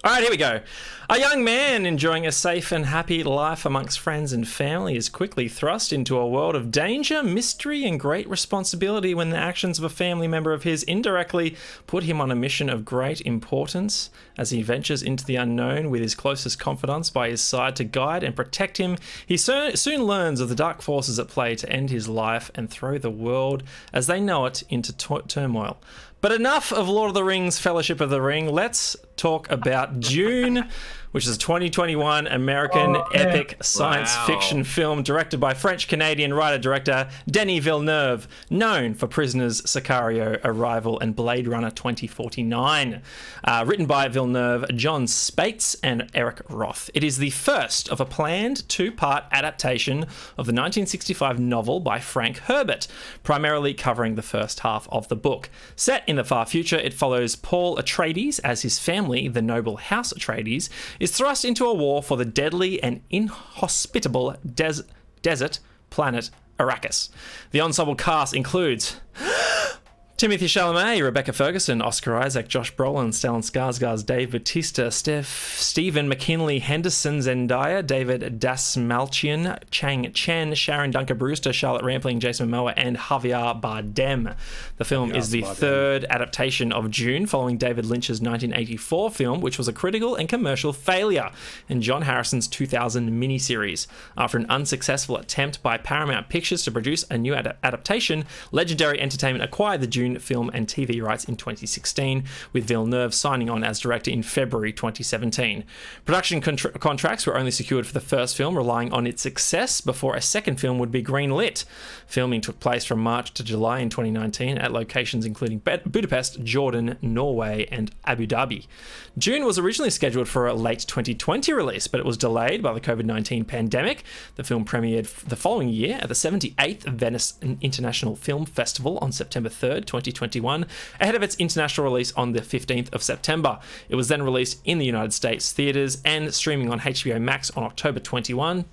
All right, here we go. A young man enjoying a safe and happy life amongst friends and family is quickly thrust into a world of danger, mystery, and great responsibility when the actions of a family member of his indirectly put him on a mission of great importance. As he ventures into the unknown with his closest confidants by his side to guide and protect him, he soon learns of the dark forces at play to end his life and throw the world as they know it into turmoil. But enough of Lord of the Rings, Fellowship of the Ring. Let's talk about Dune, which is a 2021 American epic science fiction film directed by French-Canadian writer-director Denis Villeneuve, known for Prisoners, Sicario, Arrival, and Blade Runner 2049. Written by Villeneuve, John Spates, and Eric Roth. It is the first of a planned two-part adaptation of the 1965 novel by Frank Herbert, primarily covering the first half of the book. Set in the far future, it follows Paul Atreides as his family, the noble House Atreides, is thrust into a war for the deadly and inhospitable desert planet Arrakis. The ensemble cast includes Timothée Chalamet, Rebecca Ferguson, Oscar Isaac, Josh Brolin, Stellan Skarsgård, Dave Bautista, Stephen McKinley, Henderson, Zendaya, David Dasmalchian, Chang Chen, Sharon Duncan Brewster, Charlotte Rampling, Jason Momoa, and Javier Bardem. The film is the third adaptation of Dune, following David Lynch's 1984 film, which was a critical and commercial failure, and John Harrison's 2000 miniseries. After an unsuccessful attempt by Paramount Pictures to produce a new adaptation, Legendary Entertainment acquired the Dune film and TV rights in 2016, with Villeneuve signing on as director in February 2017. Production contracts were only secured for the first film, relying on its success before a second film would be greenlit. Filming took place from March to July in 2019 at locations including Budapest, Jordan, Norway, and Abu Dhabi. Dune was originally scheduled for a late 2020 release, but it was delayed by the COVID-19 pandemic. The film premiered the following year at the 78th Venice International Film Festival on September 3rd, 2021, ahead of its international release on the 15th of September. It was then released in the United States theaters and streaming on HBO Max on October 21,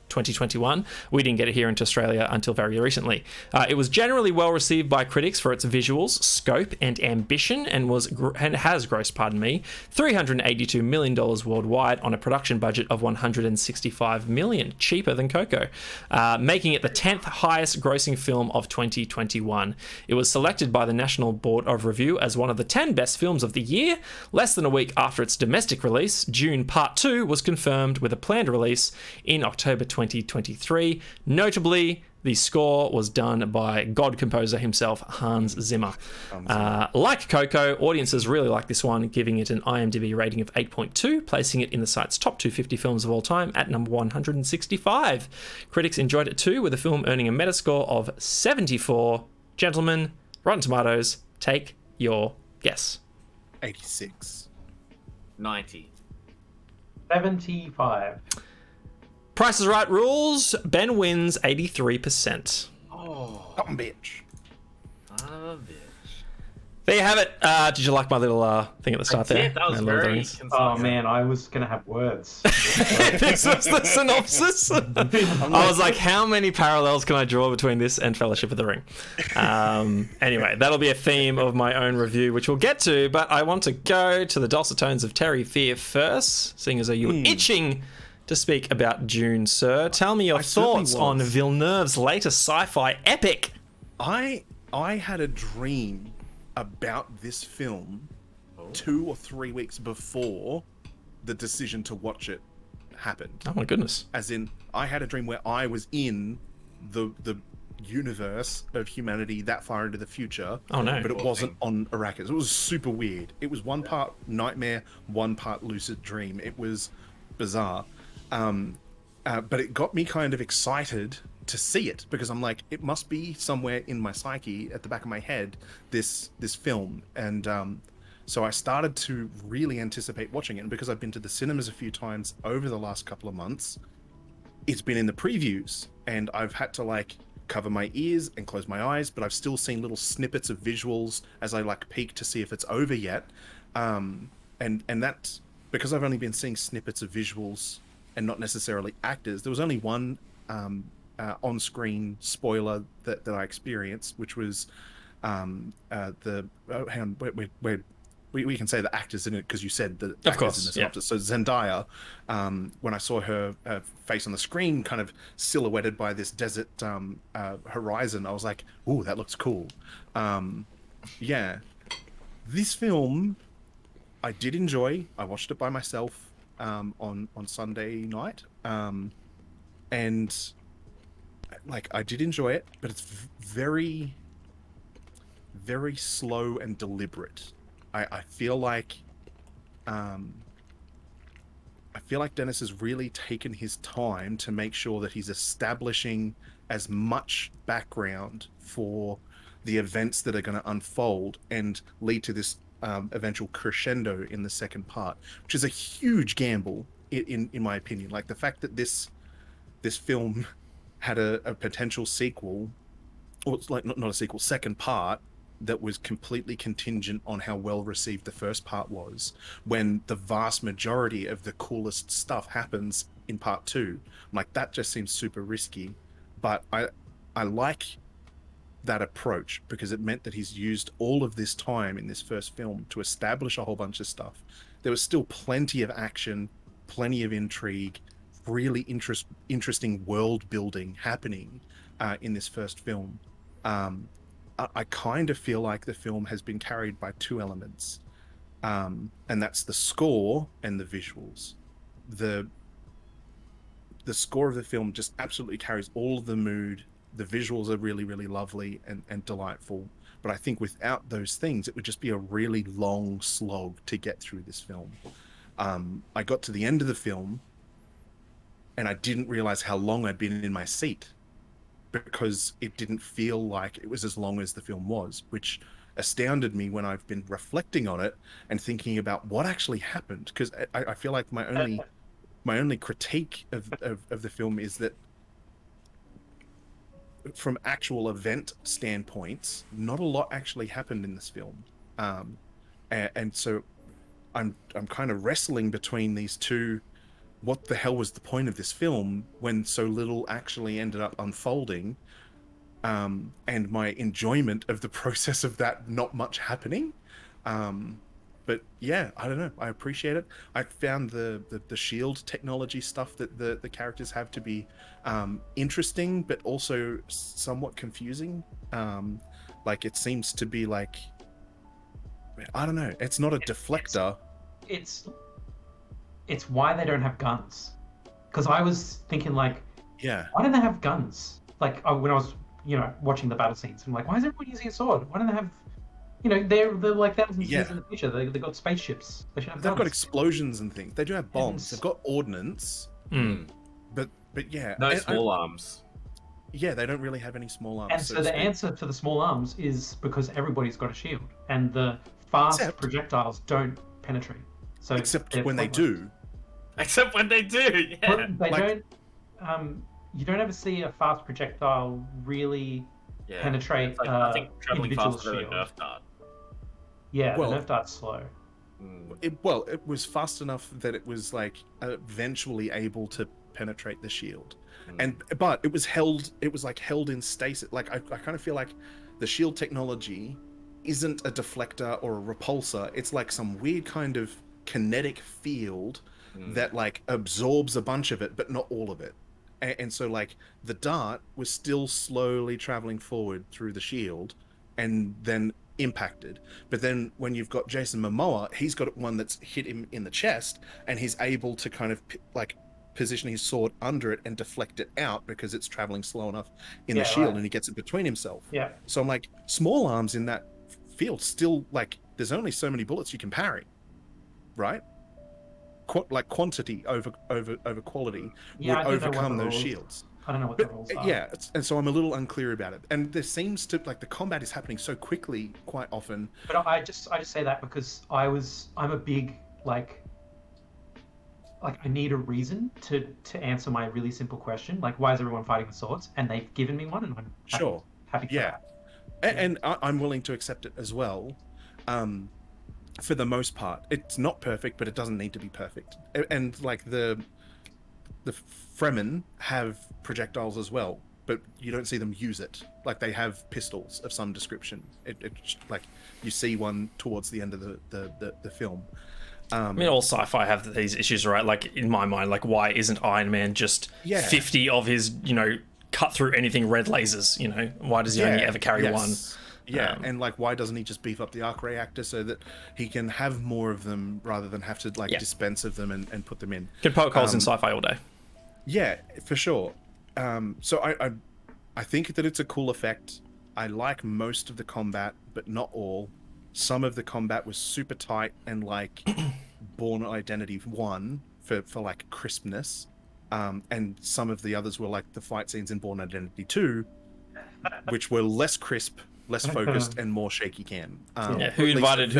2021. We didn't get it here into Australia until very recently. It was generally well received by critics for its visuals, scope, and ambition, and has grossed, $382 million worldwide on a production budget of $165 million, cheaper than Coco, making it the 10th highest grossing film of 2021. It was selected by the National Board of Review as one of the 10 best films of the year. Less than a week after its domestic release, Dune Part 2 was confirmed with a planned release in October 2023. Notably, the score was done by God composer himself, Hans Zimmer. Like Coco, audiences really like this one, giving it an IMDb rating of 8.2, placing it in the site's top 250 films of all time at number 165. Critics enjoyed it too, with the film earning a Metascore of 74. Gentlemen, Rotten Tomatoes, take your guess. 86. 90. 75. Price is Right rules. Ben wins 83%. Oh, Bitch. son of a bitch. There you have it. Did you like my little thing at the start there? That was My little very things? concise. Oh man, I was gonna have words. This was the synopsis. I was like, how many parallels can I draw between this and Fellowship of the Ring? Anyway, that'll be a theme of my own review, which we'll get to, but I want to go to the dulcet tones of Terry Fear first, seeing as though you were itching to speak about Dune, sir. Tell me your thoughts on Villeneuve's latest sci-fi epic. I had a dream about this film 2 or 3 weeks before the decision to watch it happened. Oh my goodness. As in, I had a dream where I was in the universe of humanity that far into the future. Oh no. But it wasn't on Arrakis. It was super weird. It was one part nightmare, one part lucid dream. It was bizarre. But it got me kind of excited to see it, because I'm like, it must be somewhere in my psyche, at the back of my head, this film. And so I started to really anticipate watching it. And because I've been to the cinemas a few times over the last couple of months, it's been in the previews, and I've had to like cover my ears and close my eyes, but I've still seen little snippets of visuals as I like peek to see if it's over yet. And that's because I've only been seeing snippets of visuals and not necessarily actors. There was only one on-screen spoiler that I experienced, which was we we can say the actors in it because you said the Of actors course, in the yeah. synopsis. So Zendaya, when I saw her face on the screen, kind of silhouetted by this desert horizon, I was like, "Ooh, that looks cool." Yeah, this film I did enjoy. I watched it by myself on Sunday night, and like I did enjoy it, but it's very very slow and deliberate. I feel like um, I feel like Dennis has really taken his time to make sure that he's establishing as much background for the events that are going to unfold and lead to this eventual crescendo in the second part, which is a huge gamble in my opinion. Like the fact that this film had a potential sequel, or it's like not a sequel, second part that was completely contingent on how well received the first part was, when the vast majority of the coolest stuff happens in part two. I'm like, that just seems super risky. But I like that approach because it meant that he's used all of this time in this first film to establish a whole bunch of stuff. There was still plenty of action, plenty of intrigue, really interesting world building happening in this first film. Um, I kind of feel like the film has been carried by two elements, and that's the score and the visuals. The the score of the film just absolutely carries all of the mood. The visuals are really, really lovely and delightful. But I think without those things, it would just be a really long slog to get through this film. I got to the end of the film and I didn't realize how long I'd been in my seat because it didn't feel like it was as long as the film was, which astounded me when I've been reflecting on it and thinking about what actually happened. Because I feel like my only critique of the film is that from actual event standpoints, not a lot actually happened in this film. And so I'm kind of wrestling between these two. What the hell was the point of this film when so little actually ended up unfolding? And my enjoyment of the process of that not much happening. But yeah, I don't know. I appreciate it. I found the shield technology stuff that the characters have to be interesting, but also somewhat confusing. Like it seems to be like, I don't know. It's not a deflector. It's why they don't have guns. Because I was thinking like, Yeah. why don't they have guns? Like when I was watching the battle scenes, I'm like, why is everyone using a sword? Why don't they have they're like thousands of years in the future. They got spaceships. They should have They've guns. got explosions and things. They do have bombs. And- They've got ordnance. But yeah. No and small arms. Yeah, they don't really have any small arms. And so the answer to the small arms is because everybody's got a shield, and the fast projectiles don't penetrate. So except they're when they pointless. do. Except when they do, yeah. But they Like- don't. You don't ever see a fast projectile really Yeah. penetrate. It's like, I think traveling individual faster than a shield. Nerf dart. Yeah, Well- the Nerf dart's slow. It was fast enough that it was like eventually able to penetrate the shield, but it was held in stasis. Like I kind of feel like the shield technology isn't a deflector or a repulsor. It's like some weird kind of kinetic field that like absorbs a bunch of it, but not all of it. And so like the dart was still slowly traveling forward through the shield, and then impacted. But then when you've got Jason Momoa, he's got one that's hit him in the chest, and he's able to kind of like position his sword under it and deflect it out because it's traveling slow enough in the shield, and he gets it between himself. Yeah. So I'm like, small arms in that field still, like, there's only so many bullets you can parry, right? Like quantity over quality would overcome those shields. I don't know what the rules are. Yeah, and so I'm a little unclear about it. And there seems to, like, the combat is happening so quickly quite often. But I just say that because I'm a big like I need a reason to answer my really simple question, like why is everyone fighting with swords? And they've given me one, and I'm happy for that. And I'm willing to accept it as well. For the most part, it's not perfect, but it doesn't need to be perfect. And like the Fremen have projectiles as well, but you don't see them use it. Like they have pistols of some description. It like you see one towards the end of the film. I mean, all sci-fi have these issues, right? Like in my mind, like why isn't Iron Man just 50 of his, cut through anything red lasers? Why does he only ever carry one? Yeah, and like why doesn't he just beef up the arc reactor so that he can have more of them rather than have to dispense of them and put them in? Can poke holes in sci-fi all day. Yeah, for sure. So I think that it's a cool effect. I like most of the combat, but not all. Some of the combat was super tight and like Bourne Identity 1 for like crispness. And some of the others were like the fight scenes in Bourne Identity 2, which were less crisp, less focused, and more shaky cam. Who invited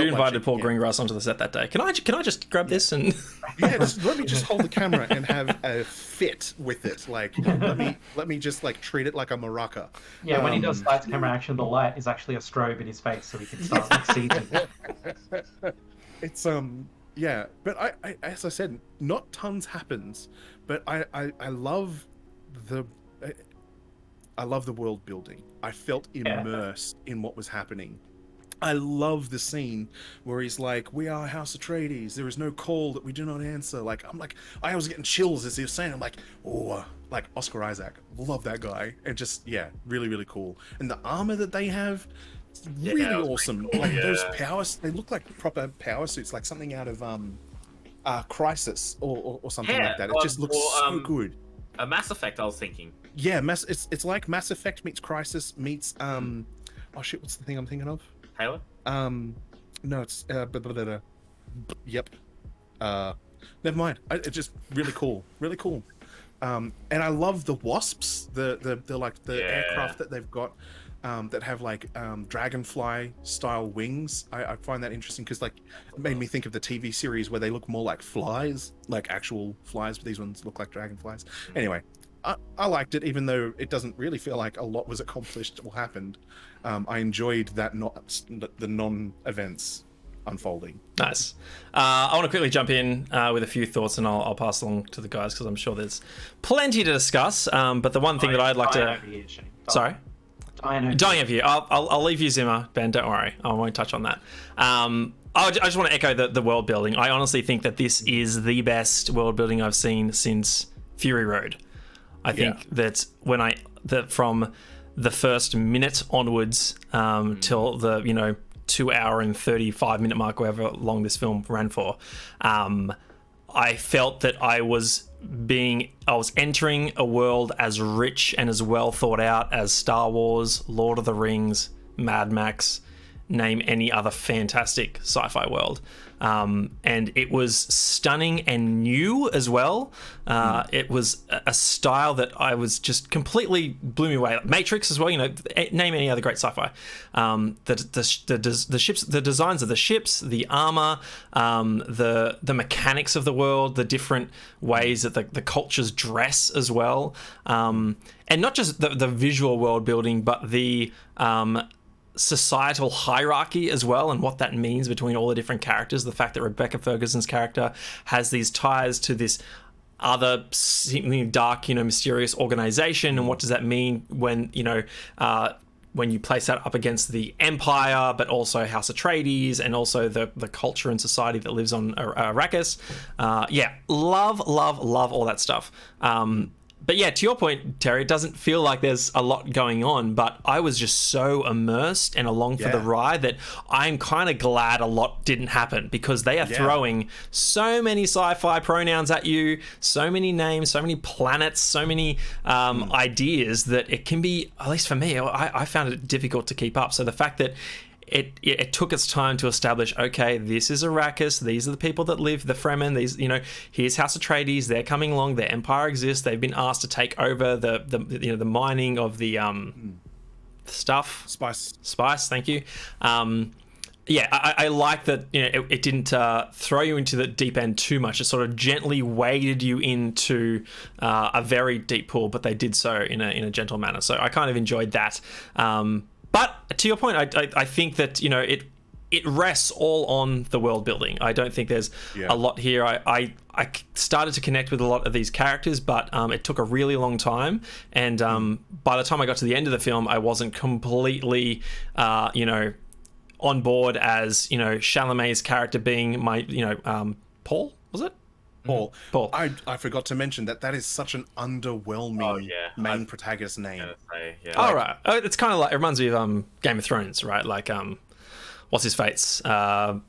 Paul Greengrass onto the set that day? Can I just grab this and let me just hold the camera and have a fit with it. Like let me just like treat it like a maraca. Yeah, when he does lights, camera, action, the light is actually a strobe in his face, so he can start like seething. It's yeah, but I as I said, not tons happens, but I love the world building. I felt immersed in what was happening. I love the scene where he's like, "We are House Atreides. There is no call that we do not answer." Like I was getting chills as he was saying. I'm like, oh, like Oscar Isaac, love that guy, and just really really cool. And the armor that they have, really awesome. Cool. Like those powers, they look like proper power suits, like something out of Crisis or something like that. It just looks so good. A Mass Effect, I was thinking. Yeah, it's like Mass Effect meets Crisis meets oh shit, what's the thing I'm thinking of? Halo? No, it's yep. Never mind. It's just really cool, really cool. And I love the wasps, the aircraft that they've got, that have like dragonfly style wings. I find that interesting because like it made me think of the TV series where they look more like flies, like actual flies, but these ones look like dragonflies. Anyway, I liked it, even though it doesn't really feel like a lot was accomplished or happened. I enjoyed that the non-events unfolding. Nice. I want to quickly jump in with a few thoughts, and I'll pass along to the guys because I'm sure there's plenty to discuss. But the one thing that I'd like to... Sorry? Dying of you. I'll leave you, Zimmer. Ben, don't worry. I won't touch on that. I just want to echo the world building. I honestly think that this is the best world building I've seen since Fury Road. I think that from the first minute onwards till the 2 hour and 35 minute mark, however long this film ran for, I felt that I was entering a world as rich and as well thought out as Star Wars, Lord of the Rings, Mad Max, name any other fantastic sci-fi world. And it was stunning and new as well. It was a style that I was just completely blew me away. Matrix as well, name any other great sci-fi. The ships, the designs of the ships, the armor, the mechanics of the world, the different ways that the cultures dress as well. And not just the visual world building, but the societal hierarchy as well, and what that means between all the different characters. The fact that Rebecca Ferguson's character has these ties to this other seemingly dark, mysterious organization, and what does that mean when you place that up against the Empire, but also House Atreides, and also the culture and society that lives on Arrakis. Love all that stuff. But yeah, to your point, Terry, it doesn't feel like there's a lot going on, but I was just so immersed and along for the ride that I'm kind of glad a lot didn't happen, because they are throwing so many sci-fi pronouns at you, so many names, so many planets, so many ideas that it can be, at least for me, I found it difficult to keep up. So the fact that it took its time to establish, okay, this is Arrakis, these are the people that live, the Fremen, here's House Atreides, they're coming along, their empire exists, they've been asked to take over the mining of the stuff. Spice, thank you. I like that it didn't throw you into the deep end too much. It sort of gently waded you into a very deep pool, but they did so in a gentle manner. So I kind of enjoyed that. But to your point, I think that it rests all on the world building. I don't think there's Yeah. a lot here. I started to connect with a lot of these characters, but it took a really long time. And by the time I got to the end of the film, I wasn't completely, on board as, Chalamet's character being my, Paul, was it? Paul. Paul. I forgot to mention that is such an underwhelming main protagonist name. All right. It's kind of like, it reminds me of Game of Thrones, right? Like, what's his face? Oh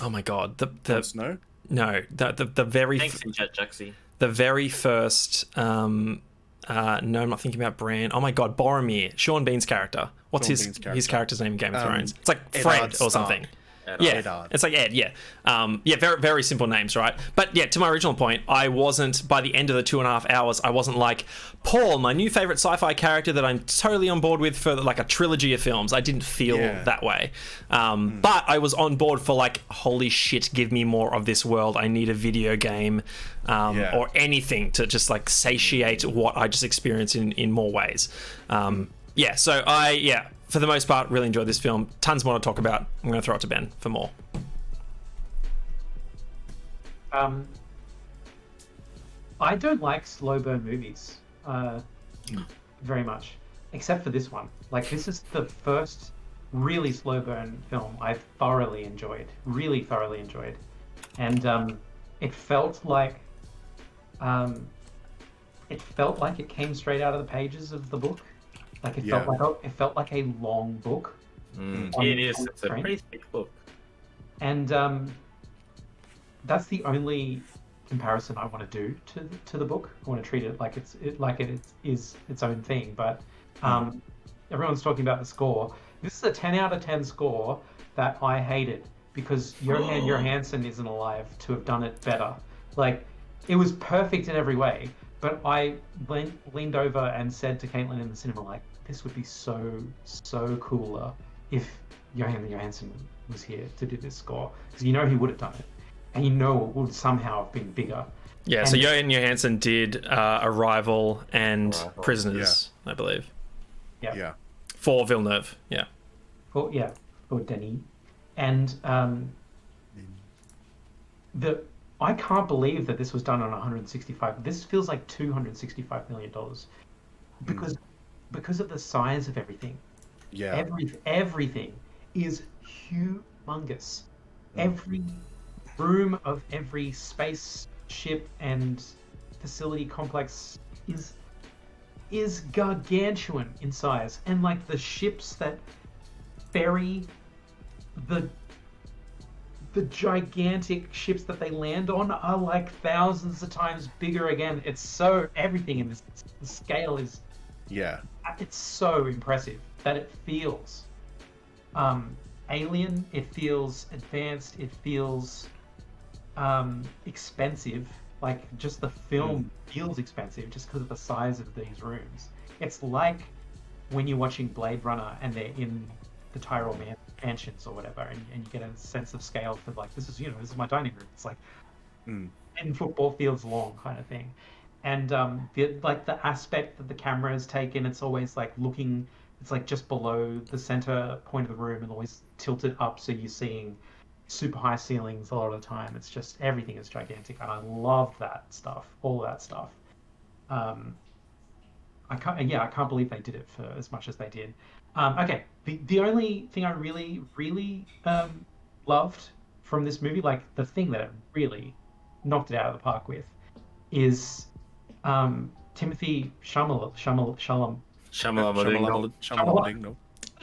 my god, Jon Snow? No, the very Thanks, Jaxie. the very first no, I'm not thinking about Bran. Oh my god, Boromir, Sean Bean's character. What's Sean his Bean's character. his character's name in Game of Thrones? It's like Eddard Fred or Stark. something. Eddard. Yeah, it's like Ed. Yeah, very very simple names, right? But yeah, to my original point, I wasn't by the end of the 2.5 hours. I wasn't like Paul, my new favorite sci-fi character that I'm totally on board with for like a trilogy of films. I didn't feel that way, but I was on board for like, holy shit, give me more of this world. I need a video game or anything to just like satiate what I just experienced in more ways. So for the most part, really enjoyed this film. Tons more to talk about. I'm going to throw it to Ben for more. I don't like slow burn movies very much, except for this one. Like, this is the first really slow burn film I've really thoroughly enjoyed. And it felt like it came straight out of the pages of the book. Like, it felt like a long book. It is. It's a pretty thick book. And that's the only comparison I want to do to the book. I want to treat it like it is its own thing. But everyone's talking about the score. This is a 10 out of 10 score that I hated because Johan Johansson isn't alive to have done it better. Like, it was perfect in every way. But I leaned over and said to Caitlin in the cinema, like, this would be so cooler if Johan Johansson was here to do this score. Because he would have done it. And it would somehow have been bigger. Yeah, so Johan Johansson did Arrival and Prisoners, I believe. Yeah. For Villeneuve, yeah. For Denis. And I can't believe that this was done on 165. This feels like $265 million because of the size of everything. Yeah. Everything is humongous. Every room of every spaceship and facility complex is gargantuan in size, and like the ships that ferry the gigantic ships that they land on are like thousands of times bigger again. It's so everything in this the scale is it's so impressive that it feels alien, it feels advanced, it feels expensive. Like, just the film feels expensive just because of the size of these rooms. It's like when you're watching Blade Runner and they're in the Tyrell mansions or whatever, and you get a sense of scale for like, this is my dining room. It's like in football fields long kind of thing. And the aspect that the camera is taken, it's always like looking, it's like just below the center point of the room and always tilted up, so you're seeing super high ceilings a lot of the time. It's just, everything is gigantic, and I love that stuff, all of that stuff. I can't believe they did it for as much as they did. Okay, the only thing I really loved from this movie, like the thing that it really knocked it out of the park with, is Timothy Chalamet.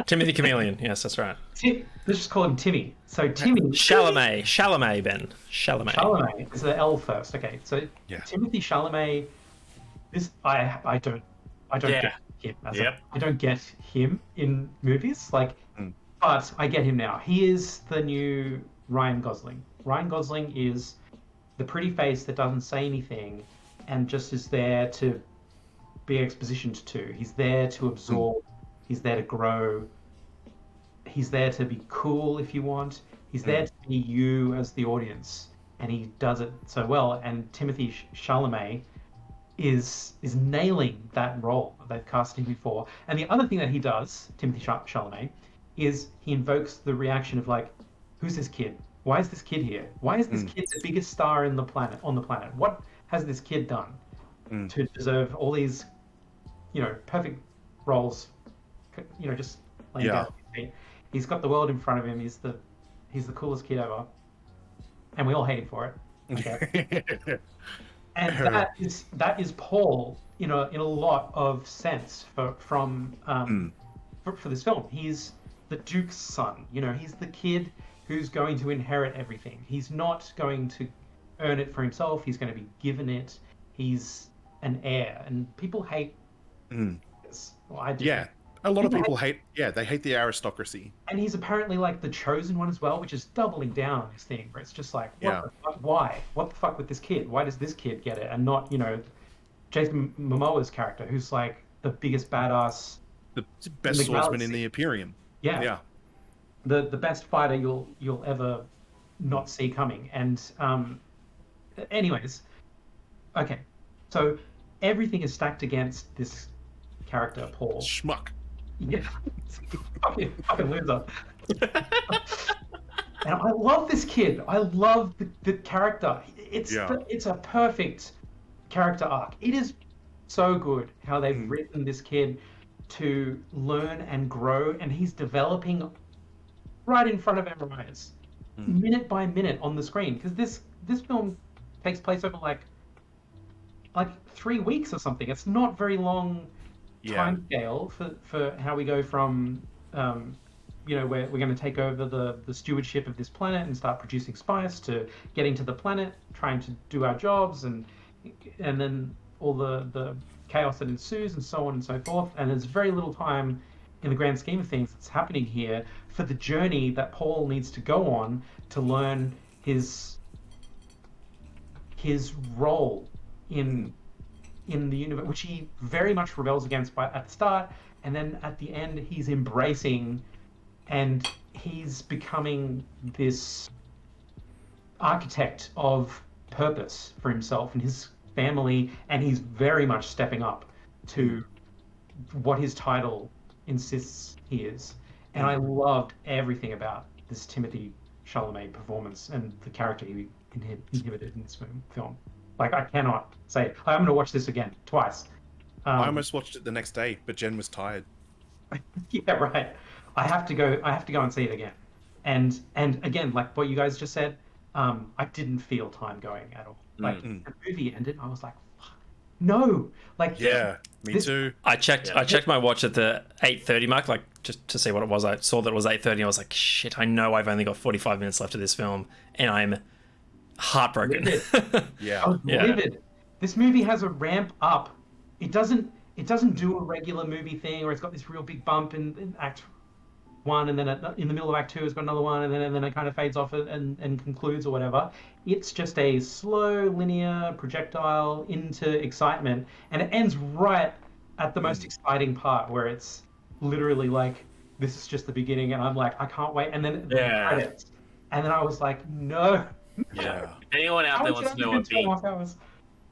Timothy Chameleon, yes, that's right. Let's just call him Timmy. So Timmy... Chalamet, Ben. Chalamet. Is the L first. Okay, so Timothy Chalamet, I don't get him. I don't get him in movies, like, but I get him now. He is the new Ryan Gosling. Ryan Gosling is the pretty face that doesn't say anything and just is there to be expositioned to. He's there to absorb. He's there to grow. He's there to be cool if you want. He's there to be you as the audience, and he does it so well. And Timothy Chalamet is nailing that role that they've cast him before. And the other thing that he does, Timothy Chalamet, is he invokes the reaction of like, who's this kid? Why is this kid here? Why is this kid the biggest star in the planet on the planet? What has this kid done to deserve all these, perfect roles? Just laying down his feet. He's got the world in front of him. He's the coolest kid ever, and we all hate him for it. Okay? And that is Paul in a lot of sense for this film. He's the Duke's son. He's the kid who's going to inherit everything. He's not going to earn it for himself. He's going to be given it. He's an heir, and people hate this. Well, I do. Yeah, a lot of people hate. Yeah, they hate the aristocracy. And he's apparently like the chosen one as well, which is doubling down on this thing where it's just like, what the fuck, why? What the fuck with this kid? Why does this kid get it and not, Jason Momoa's character, who's like the biggest badass, the best swordsman in the Imperium. Yeah. The best fighter you'll ever not see coming. And anyways, okay, so everything is stacked against this character, Paul. Schmuck. Yeah, fucking loser. And I love this kid. I love the character. It's a perfect character arc. It is so good how they've written this kid to learn and grow, and he's developing right in front of our eyes, minute by minute on the screen. Because this film takes place over like 3 weeks or something. It's not very long time scale for how we go from we're going to take over the stewardship of this planet and start producing spice, to getting to the planet, trying to do our jobs, and then all the chaos that ensues and so on and so forth. And there's very little time in the grand scheme of things that's happening here for the journey that Paul needs to go on to learn his role in the universe, which he very much rebels against at the start, and then at the end he's embracing, and he's becoming this architect of purpose for himself and his family, and he's very much stepping up to what his title insists he is. And I loved everything about this Timothy Chalamet performance and the character he inhibited in this film. Like, I cannot say it. I'm going to watch this again twice. I almost watched it the next day, but Jen was tired. Yeah, right. I have to go and see it again. And again, like what you guys just said, I didn't feel time going at all. Like the movie ended, I was like, fuck, no. Like, me too. I checked my watch at the 8:30 mark, like just to see what it was. I saw that it was 8:30. I was like, shit, I know I've only got 45 minutes left of this film, and I'm heartbroken. I was livid. This movie has a ramp up. It doesn't do a regular movie thing where it's got this real big bump in Act 1, and then in the middle of Act 2 it's got another one, and then it kind of fades off and concludes or whatever. It's just a slow linear projectile into excitement, and it ends right at the most exciting part where it's literally like, this is just the beginning, and I'm like, I can't wait. And then the credits, and then I was like, no. Yeah. If anyone out there wants to know what being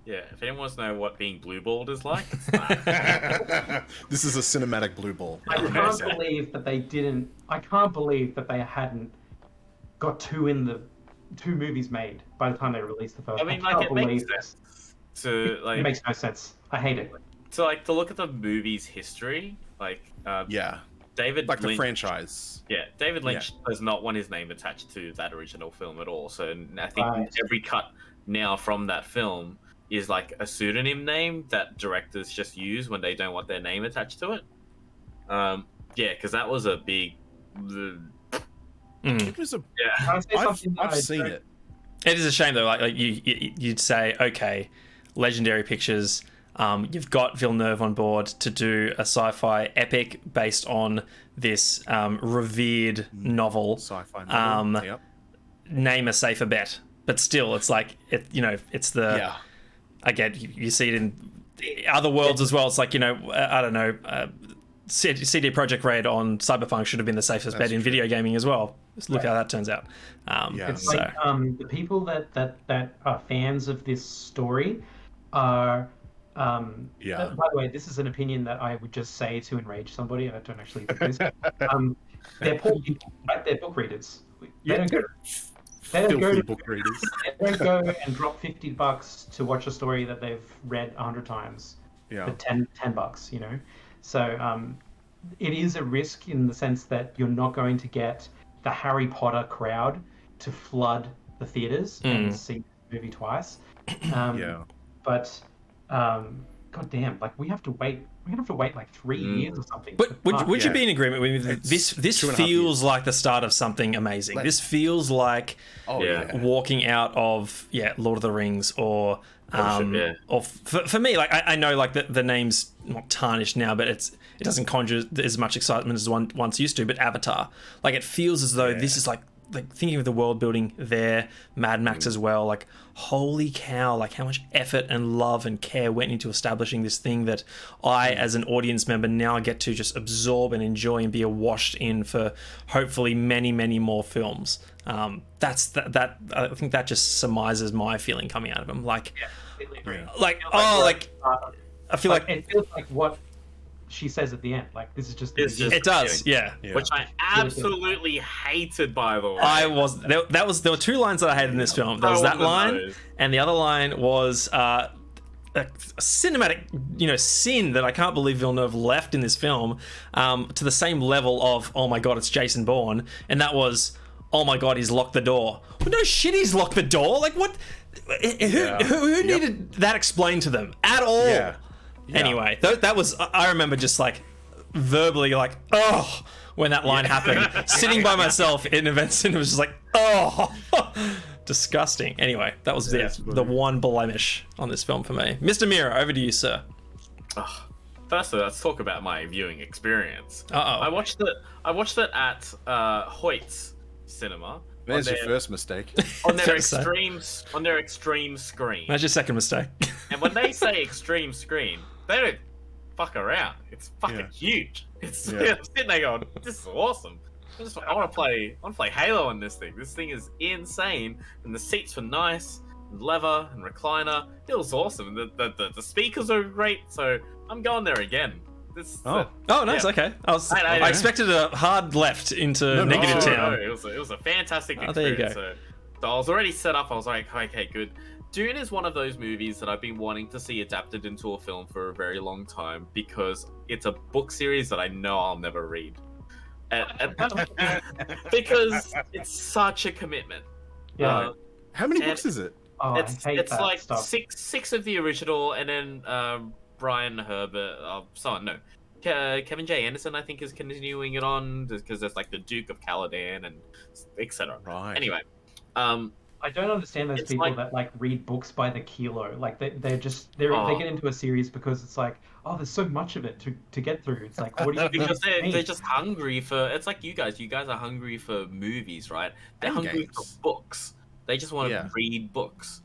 if anyone wants to know what being blueballed is like, it's not. This is a cinematic blue ball. I can't believe that they didn't. I can't believe that they hadn't got two movies made by the time they released the first. I mean, like, it makes sense. It makes no sense. I hate it. To look at the movie's history, David like Lynch, the franchise. Yeah, David Lynch does not want his name attached to that original film at all. So I think every cut now from that film is like a pseudonym name that directors just use when they don't want their name attached to it. Because that was a big. It was a. Yeah, I've seen it. It is a shame though. Like you'd say, okay, Legendary Pictures. You've got Villeneuve on board to do a sci-fi epic based on this revered novel. Sci-fi novel. Yep. Name a safer bet, but still, it's like it's the. Yeah. Again, you see it in other worlds as well. It's like, I don't know, CD Projekt Red on Cyberpunk should have been the safest bet in video gaming as well. Just look how that turns out. It's like the people that are fans of this story are. By the way, this is an opinion that I would just say to enrage somebody. I don't actually think this. they're poor people, right? They're book readers. They Yeah. don't go. They don't go. Filthy book readers. They don't go and drop $50 to watch a story that they've read 100 times Yeah. for $10, you know. So it is a risk in the sense that you're not going to get the Harry Potter crowd to flood the theaters and see the movie twice. Yeah. But God damn, like we have to wait. We're gonna have to wait like 3 years or something. But would you Yeah. be in agreement with me? This 2.5 feels years. like the start of something amazing. Like- This feels like Oh Yeah. walking out of Lord of the Rings or Yeah. or for me, like I know like the name's not tarnished now, but it doesn't conjure as much excitement as one once used to. But Avatar, like it feels as though this is like thinking of the world building there, Mad Max as well. Like holy cow, like how much effort and love and care went into establishing this thing that I, as an audience member, now get to just absorb and enjoy and be awashed in for hopefully many, many more films. That's that. I think that just surmises my feeling coming out of them. Like, completely agree. I feel like it feels like what she says at the end. Like this is just the It's beginning. it does. Yeah. Which I absolutely hated, by the way. There were two lines that I hated in this film. There was that line, and the other line was a cinematic, sin that I can't believe Villeneuve left in this film, to the same level of, oh my god, it's Jason Bourne, and that was, oh my god, he's locked the door. Well, no shit, he's locked the door. Like what? Who needed that explained to them at all? Yeah. Anyway, that was, I remember just like verbally like, oh, when that line happened, sitting by myself in events, and it was just like, oh, disgusting. Anyway, that was the one blemish on this film for me. Mr. Mira, over to you, sir. Firstly, let's talk about my viewing experience. Uh-oh. I watched it at Hoyt's Cinema. There's your first mistake. On their Fair to say. extreme screen. That's your second mistake. And when they say extreme screen, they don't fuck around. It's fucking huge. It's Yeah. I'm sitting there going, this is awesome. I want to play Halo on this thing. This thing is insane, and the seats were nice, and leather and recliner. It was awesome. The speakers are great, so I'm going there again. Oh, nice. Yeah. Okay. I know. expected a hard left into negative town. No, it was a fantastic experience. There you go. So I was already set up. I was like, okay, good. Dune is one of those movies that I've been wanting to see adapted into a film for a very long time because it's a book series that I know I'll never read. Because it's such a commitment. Yeah. How many books is it? Oh, It's I hate that like stuff. six of the original, and then Brian Herbert, Kevin J. Anderson, I think, is continuing it on because there's like the Duke of Caladan and etc. Right. Anyway, I don't understand those It's people like- that like read books by the kilo. Like they get into a series because it's like, oh, there's so much of it to get through. It's like, what do you because mean? they're just hungry for. It's like you guys. You guys are hungry for movies, right? They're And hungry games. for books. They just want to Yeah. read books.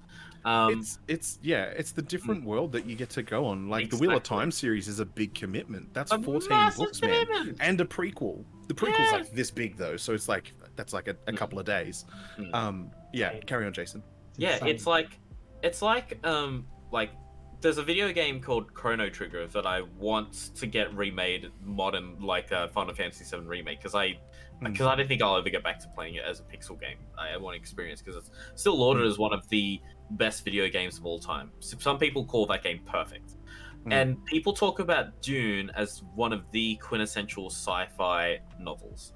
It's the different world that you get to go on. Like the Wheel of Exactly. Time series is a big commitment. That's A 14 massive books, man, commitment. and a prequel. The prequel's Yeah. like this big though, so it's like that's like a couple of days. Carry on, Jason. Yeah, insane. it's like there's a video game called Chrono Trigger that I want to get remade modern, like Final Fantasy VII remake, because I don't think I'll ever get back to playing it as a pixel game. I want to experience because it's still lauded as one of the best video games of all time. Some people call that game perfect, and people talk about Dune as one of the quintessential sci-fi novels.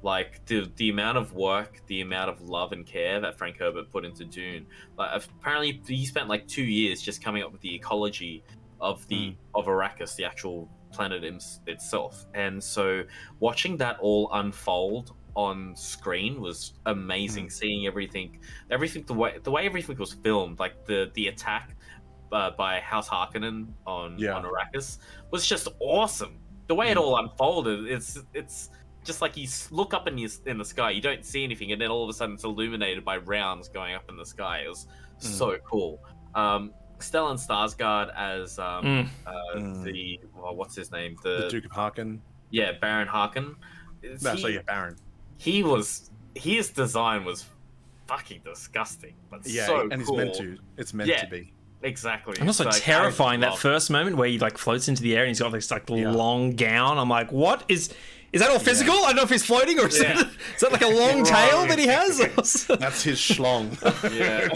Like the amount of work, the amount of love and care that Frank Herbert put into Dune. Like apparently he spent like 2 years just coming up with the ecology of of Arrakis, the actual planet itself. And so watching that all unfold on screen was amazing. Seeing everything, the way everything was filmed, like the attack by House Harkonnen on Arrakis was just awesome. The way it all unfolded, it's just like you look up in the sky, you don't see anything, and then all of a sudden it's illuminated by rounds going up in the sky. It was so cool. Stellan Skarsgård as the what's his name? The Duke of Harkin. Yeah, Baron Harkin. Baron. His design was fucking disgusting, but Yeah, so and cool. it's meant to be. Exactly. And also So, terrifying, I that love- first moment where he like floats into the air and he's got this like long gown. I'm like, what is Is that all physical? I don't know if he's floating or is that like a long tail that he has? That's his schlong. Yeah.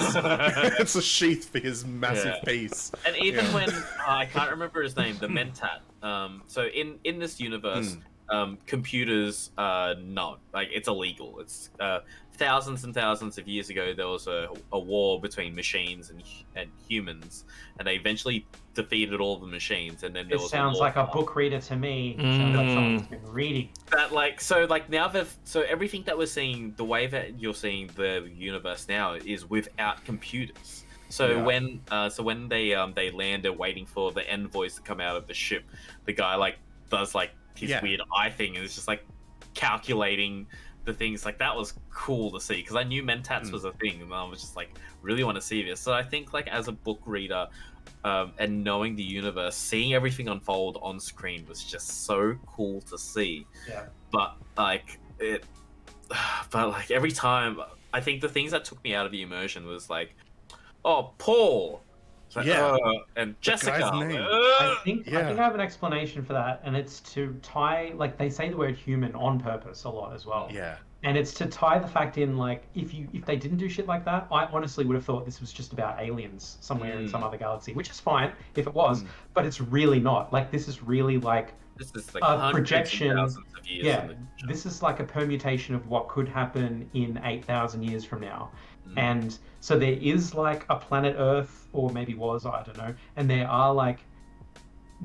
It's a sheath for his massive piece. And even when I can't remember his name, the Mentat. So in this universe, computers are not like it's illegal. It's thousands and thousands of years ago there was a war between machines and humans, and they eventually defeated all the machines. And then there was sounds like a book reader to me. Sounds like someone's been reading. That now everything that we're seeing, the way that you're seeing the universe now is without computers. So when they land, they're waiting for the envoys to come out of the ship. The guy like does like his weird eye thing and it's just like calculating the things. Like that was cool to see because I knew Mentats was a thing and I was just like really want to see this. So I think like as a book reader and knowing the universe, seeing everything unfold on screen was just so cool to see. But every time I think the things that took me out of the immersion was like, oh, Paul. Like, and Jessica. I think I have an explanation for that, and it's to tie, like they say the word human on purpose a lot as well. Yeah. And it's to tie the fact in, like, if they didn't do shit like that, I honestly would have thought this was just about aliens somewhere in some other galaxy, which is fine if it was, but it's really not. Like, this is really like this is like a projection. Of years this is like a permutation of what could happen in 8,000 years from now. And so there is like a planet Earth, or maybe was, I don't know, and there are like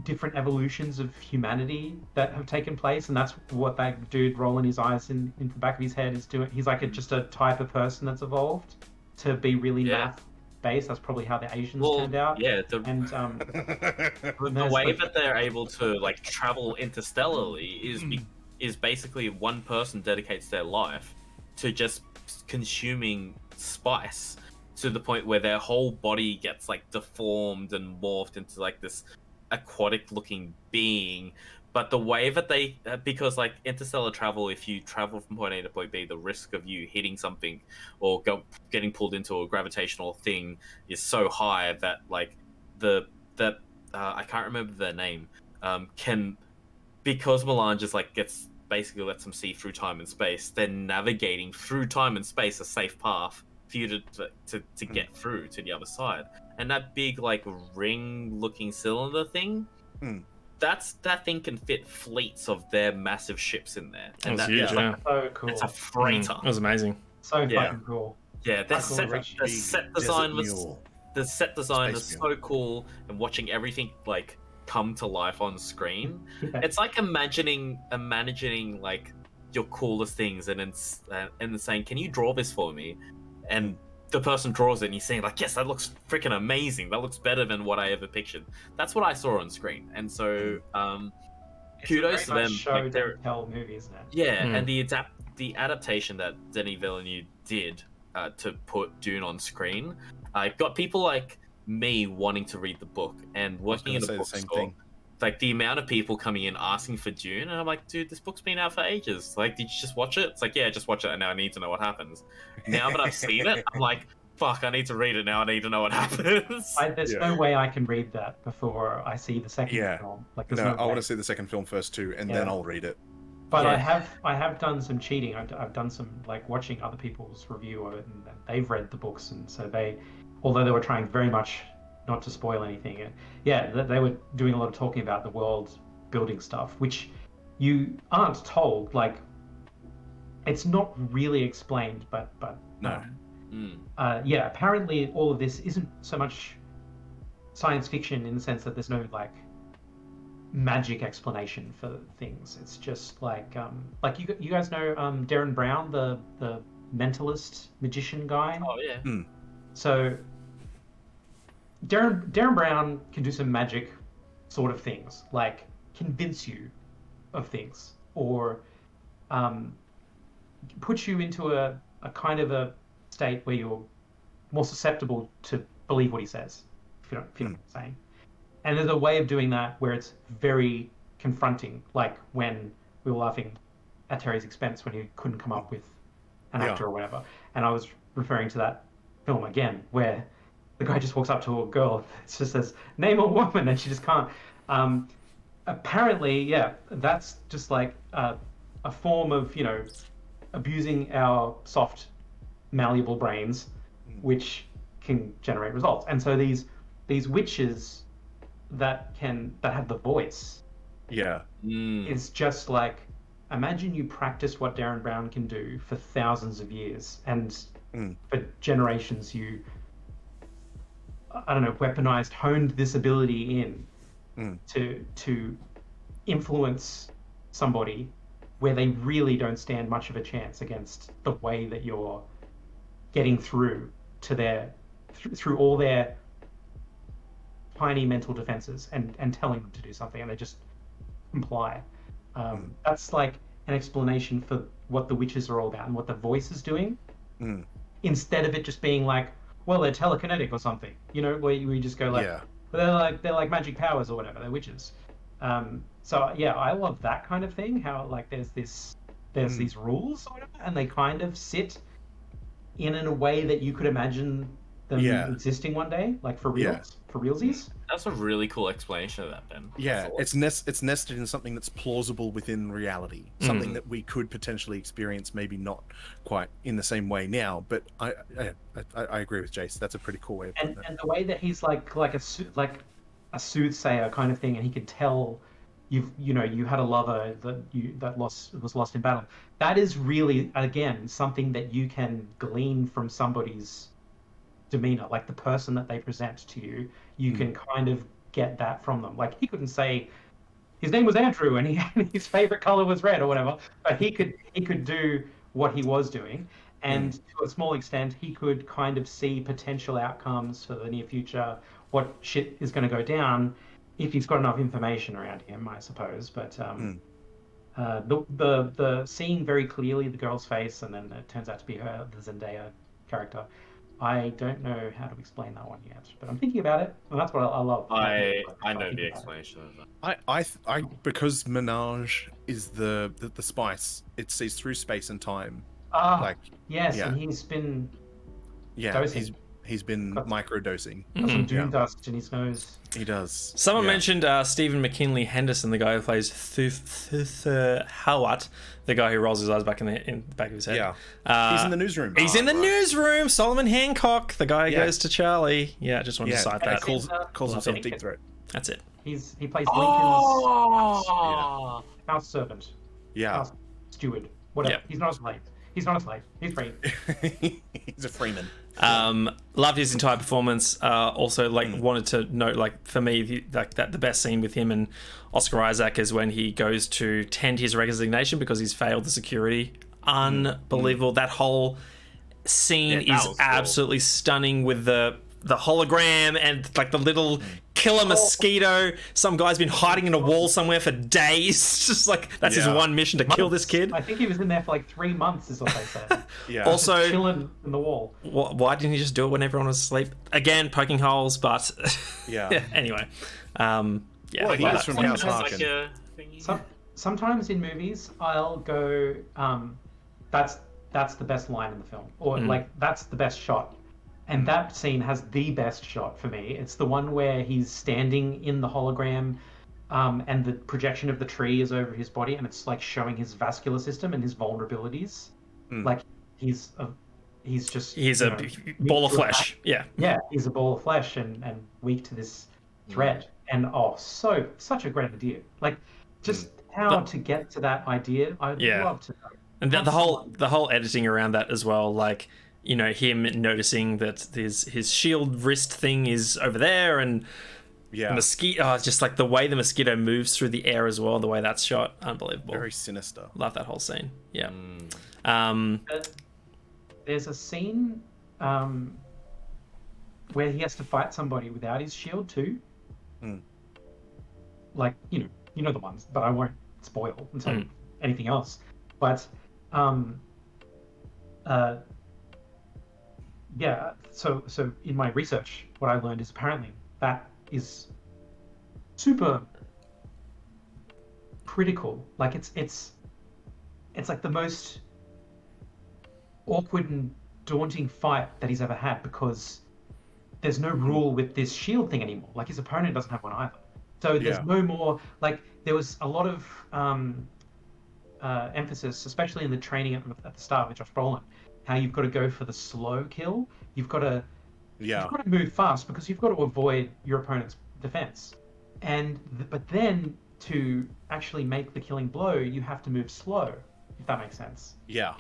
different evolutions of humanity that have taken place, and that's what that dude rolling his eyes in the back of his head is doing. He's like just a type of person that's evolved to be really math based. That's probably how the Asians turned out. The way that they're able to like travel interstellarly is basically one person dedicates their life to just consuming spice to the point where their whole body gets like deformed and morphed into like this aquatic looking being. But the way that they because like interstellar travel, if you travel from point A to point B, the risk of you hitting something or getting pulled into a gravitational thing is so high that like I can't remember their name because Milan just like basically lets them see through time and space. They're navigating through time and space a safe path for you to get through to the other side. And that big like ring looking cylinder thing, that thing can fit fleets of their massive ships in there. And that's huge. So cool. It's a freighter. That was amazing. So fucking cool. Yeah, the set design was so cool, and watching everything like come to life on screen. It's like imagining like your coolest things and then saying, can you draw this for me? And the person draws it and you're saying like, yes, that looks freaking amazing, that looks better than what I ever pictured. That's what I saw on screen. And so kudos to them. Show to tell movie, isn't it? And the adaptation that Denis Villeneuve did to put Dune on screen got people like me wanting to read the book and working in a bookstore. Like the amount of people coming in asking for Dune, and I'm like, dude, this book's been out for ages. Like, did you just watch it? It's like, yeah, just watch it, and now I need to know what happens. Now that I've seen it, I'm like, fuck, I need to read it now. I need to know what happens. There's no way I can read that before I see the second film. Like, I want to see the second film first too, and then I'll read it. But I have done some cheating. I've done some like watching other people's review of it, and they've read the books, and so although they were trying very much not to spoil anything, they were doing a lot of talking about the world building stuff, which you aren't told. Like, it's not really explained, but no. Apparently all of this isn't so much science fiction in the sense that there's no like magic explanation for things. It's just like you guys know Darren Brown, the mentalist magician guy. Oh yeah. So Darren Brown can do some magic sort of things, like convince you of things, or put you into a kind of a state where you're more susceptible to believe what he says, if you know what I'm saying. And there's a way of doing that where it's very confronting, like when we were laughing at Terry's expense when he couldn't come up with an actor or whatever. And I was referring to that film again, where the guy just walks up to a girl, it just says, name a woman, and she just can't. Apparently, that's just like a form of, abusing our soft, malleable brains, which can generate results. And so these witches that have the voice, Yeah. is just like, imagine you practice what Darren Brown can do for thousands of years, and for generations you, I don't know, weaponized, honed this ability to influence somebody where they really don't stand much of a chance against the way that you're getting through to through all their tiny mental defenses and telling them to do something, and they just comply. That's like an explanation for what the witches are all about and what the voice is doing, instead of it just being like, well, they're telekinetic or something, where we just go like, they're like magic powers or whatever, they're witches. So yeah, I love that kind of thing, how like there's these rules or whatever, and they kind of sit in a way that you could imagine them existing one day, like for reals, for realsies. That's a really cool explanation of that, Ben. Yeah, it's nested in something that's plausible within reality, something that we could potentially experience, maybe not quite in the same way now. But I agree with Jace. That's a pretty cool way of putting it. And the way that he's like a soothsayer kind of thing, and he could tell you had a lover that was lost in battle. That is really, again, something that you can glean from somebody's demeanor, like the person that they present to you. You can kind of get that from them. Like, he couldn't say his name was Andrew and his favorite color was red or whatever, but he could do what he was doing, and to a small extent he could kind of see potential outcomes for the near future, what shit is going to go down if he's got enough information around him, I suppose. But the seeing very clearly the girl's face, and then it turns out to be her, the Zendaya character. I don't know how to explain that one yet, but I'm thinking about it, and that's what I love. I know the explanation of that. I because Minaj is the spice. It sees through space and time. Yes, and he's been dosing. He's been microdosing. Got some Dune dust in his nose. He does. Someone mentioned Stephen McKinley Henderson, the guy who plays Hawat, the guy who rolls his eyes back in the back of his head. Yeah. He's in the newsroom. He's in the newsroom. Solomon Hancock, the guy who goes to Charlie. Yeah, I just wanted to cite that. Calls himself Deep Throat. That's it. He plays Lincoln's house servant. Yeah. House steward. Whatever. Yeah. He's not a slave. He's not a slave. He's free. He's a freeman. Loved his entire performance. Also, wanted to note, for me, the best scene with him and Oscar Isaac is when he goes to tend his resignation because he's failed the security. Unbelievable. That whole scene is absolutely stunning, with the hologram and the little killer mosquito. Some guy's been hiding in a wall somewhere for days. Just that's his one mission, to kill this kid. I think he was in there for 3 months, is what they said. Also, chilling in the wall. Why didn't he just do it when everyone was asleep? Again, poking holes, but anyway. Well, he was from House Harkin. Sometimes in movies, I'll go, that's the best line in the film, or that's the best shot. And that scene has the best shot for me. It's the one where he's standing in the hologram, and the projection of the tree is over his body, and it's showing his vascular system and his vulnerabilities. He's a ball of flesh. Yeah, he's a ball of flesh and weak to this threat. And such a great idea. Just how to get to that idea. I'd love to know. And the whole editing around that as well, him noticing that his shield wrist thing is over there, and mosquito, just the way the mosquito moves through the air as well, the way that's shot, unbelievable. Very sinister. Love that whole scene. Yeah. There's a scene where he has to fight somebody without his shield too. You know the ones, but I won't spoil and say anything else. But so in my research, what I learned is apparently that is super critical. It's the most awkward and daunting fight that he's ever had, because there's no rule with this shield thing anymore. His opponent doesn't have one either. So there's no more, there was a lot of emphasis, especially in the training at the start with Josh Brolin, how you've got to go for the slow kill. You've got to move fast because you've got to avoid your opponent's defense. But then to actually make the killing blow, you have to move slow, if that makes sense. Yeah.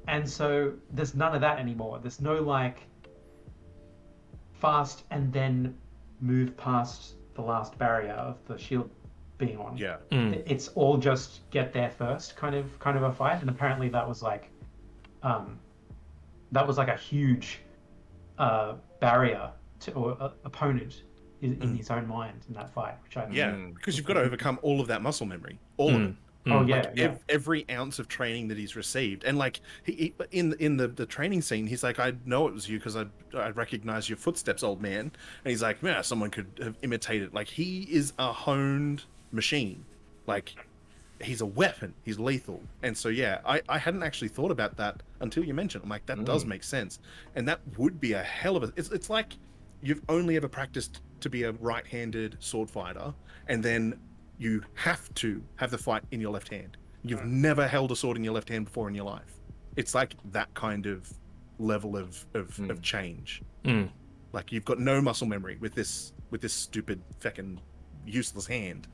And so there's none of that anymore. There's no like fast and then move past the last barrier of the shield being on. Yeah. It's all just get there first kind of a fight. And apparently that was like a huge barrier to or opponent in his own mind in that fight, which I because you've got to overcome all of that muscle memory, all of it. Oh yeah, like every ounce of training that he's received, and like he in the training scene, he's like, I know it was you because I recognize your footsteps, old man. And he's like, yeah, someone could have imitated. Like he is a honed machine, like he's a weapon, he's lethal. And so yeah, I hadn't actually thought about that until you mentioned it. I'm like, that does make sense, and that would be a hell of a. It's like you've only ever practiced to be a right-handed sword fighter, and then you have to have the fight in your left hand. You've never held a sword in your left hand before in your life. It's like that kind of level of change. Like you've got no muscle memory with this stupid fucking useless hand.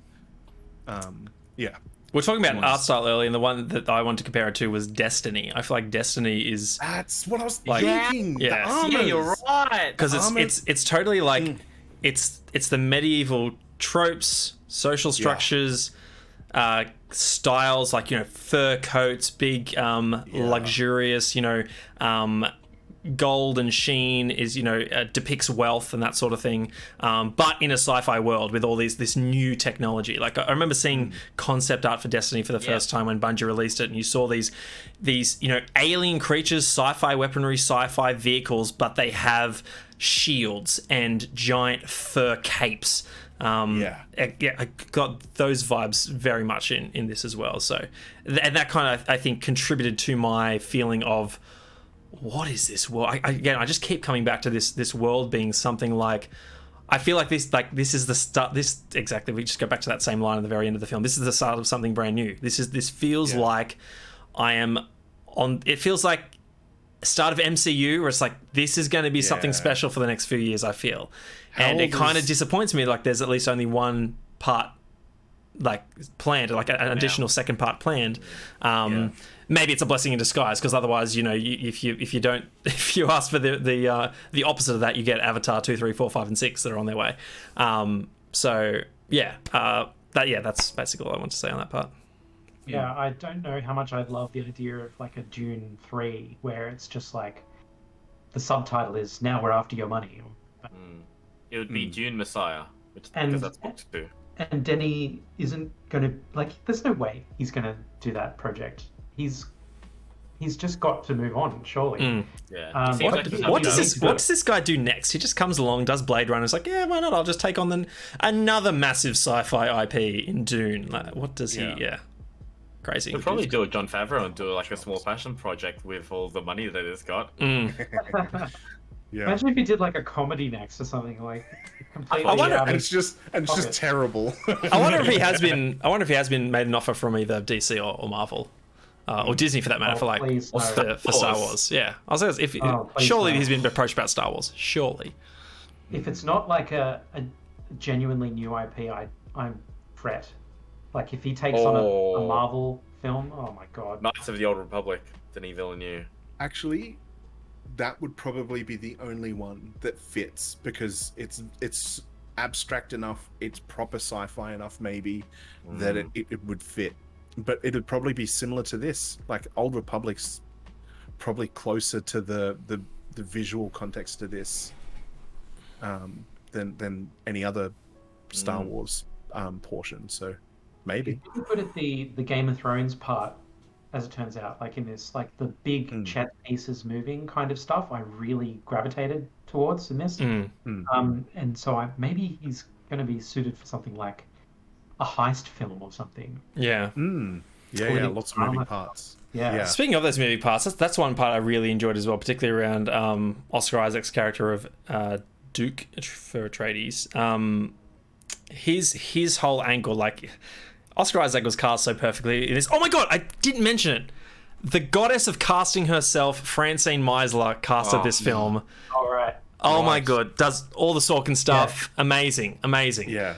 Yeah. We're talking about art style earlier, and the one that I wanted to compare it to was Destiny. I feel like Destiny is... That's what I was thinking. Yeah, you're right. Because it's totally like... It's the medieval tropes, social structures, styles, like, fur coats, big, luxurious, gold and sheen is, depicts wealth and that sort of thing. But in a sci-fi world with all this new technology. Like I remember seeing concept art for Destiny for the first time when Bungie released it, and you saw these alien creatures, sci-fi weaponry, sci-fi vehicles, but they have shields and giant fur capes. I got those vibes very much in this as well. So, and that kind of, I think, contributed to my feeling of, what is this world? I just keep coming back to this world being something like, I feel like this is the start. This exactly. We just go back to that same line at the very end of the film. This is the start of something brand new. This feels like I am on. It feels like start of MCU, where it's like, this is going to be something special for the next few years, I feel. And it kind of disappoints me, like there's at least only one part like planned, like an additional second part planned. Maybe it's a blessing in disguise, because otherwise, if you ask for the opposite of that, you get Avatar 2, 3, 4, 5, and 6 that are on their way. That's basically all I want to say on that part. Yeah, I don't know how much I'd love the idea of like a Dune 3 where it's just like the subtitle is "Now we're after your money." It would be Dune Messiah, because that's book 2. And Denny isn't gonna there's no way he's gonna do that project. He's just got to move on, surely. What does this guy do next? He just comes along, does Blade Runner. It's like, yeah, why not? I'll just take on another massive sci-fi IP in Dune. Like, what does he? Yeah. Crazy. He'll probably do a Jon Favreau and do like a small passion project with all the money that he's got. Imagine if he did like a comedy next or something, like completely. It's just terrible. I wonder if he has been made an offer from either DC or Marvel. Or Disney for that matter, for Star Wars. Yeah, I was surely he's been approached about Star Wars. Surely, if it's not like a genuinely new IP, I'm fret. Like if he takes on a Marvel film, oh my god! Knights of the Old Republic, Denis Villeneuve. Actually, that would probably be the only one that fits, because it's abstract enough, it's proper sci-fi enough, maybe that it would fit. But it'd probably be similar to this. Like Old Republic's probably closer to the visual context to this than any other Star Wars portion. So maybe. You put it the Game of Thrones part, as it turns out, like in this, like the big chess pieces moving kind of stuff, I really gravitated towards in this. And so maybe he's going to be suited for something like a heist film or something. Yeah. Lots of moving parts. Yeah. Speaking of those moving parts, that's one part I really enjoyed as well, particularly around Oscar Isaac's character of Duke for Atreides. His whole angle, like, Oscar Isaac was cast so perfectly in this. Oh my god, I didn't mention it. The goddess of casting herself, Francine Meisler, casted this film. All right. Oh my Nice. god, does all the Sorkin stuff. Amazing. Yeah,